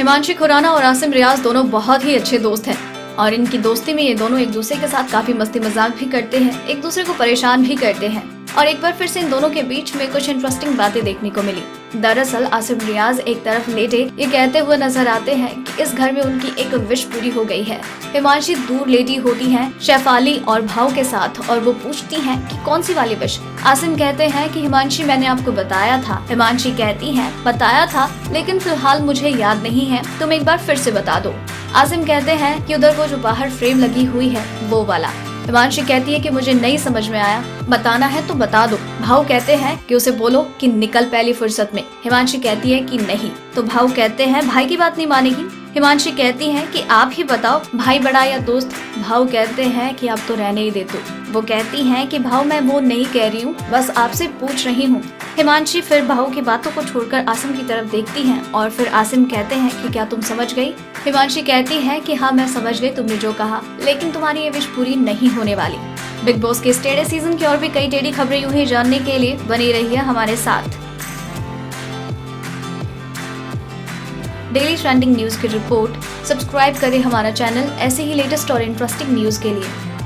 हिमांशी खुराना और आसिम रियाज दोनों बहुत ही अच्छे दोस्त हैं और इनकी दोस्ती में ये दोनों एक दूसरे के साथ काफी मस्ती मजाक भी करते हैं, एक दूसरे को परेशान भी करते हैं और एक बार फिर से इन दोनों के बीच में कुछ इंटरेस्टिंग बातें देखने को मिली। दरअसल आसिम रियाज एक तरफ लेटे ये कहते हुए नजर आते हैं कि इस घर में उनकी एक विश पूरी हो गई है। हिमांशी दूर लेटी होती हैं शेफाली और भाव के साथ और वो पूछती हैं कि कौन सी वाली विश। आसिम कहते हैं कि हिमांशी मैंने आपको बताया था। हिमांशी कहती हैं बताया था लेकिन फिलहाल मुझे याद नहीं है, तुम एक बार फिर से बता दो। आसिम कहते हैं कि उधर वो जो बाहर फ्रेम लगी हुई है वो वाला। हिमांशी कहती है कि मुझे नहीं समझ में आया, बताना है तो बता दो। भाव कहते हैं कि उसे बोलो कि निकल पहली फुर्सत में। हिमांशी कहती है कि नहीं, तो भाव कहते हैं भाई की बात नहीं मानेगी। हिमांशी कहती है कि आप ही बताओ भाई बड़ा या दोस्त। भाव कहते हैं कि आप तो रहने ही दे दो। वो कहती हैं कि भाव मैं वो नहीं कह रही हूँ, बस आपसे पूछ रही हूँ। हिमांशी फिर भाव की बातों को छोड़कर आसिम की तरफ देखती हैं और फिर आसिम कहते हैं कि क्या तुम समझ गई। हिमांशी कहती है कि हाँ मैं समझ गई तुमने जो कहा, लेकिन तुम्हारी ये विश पूरी नहीं होने वाली। बिग बॉस के इस टेढ़े सीजन की और भी कई टेढ़ी खबरें यूं ही जानने के लिए बनी रही है हमारे साथ। डेली ट्रेंडिंग न्यूज की रिपोर्ट सब्सक्राइब करें हमारा चैनल ऐसे ही लेटेस्ट और इंटरेस्टिंग न्यूज के लिए।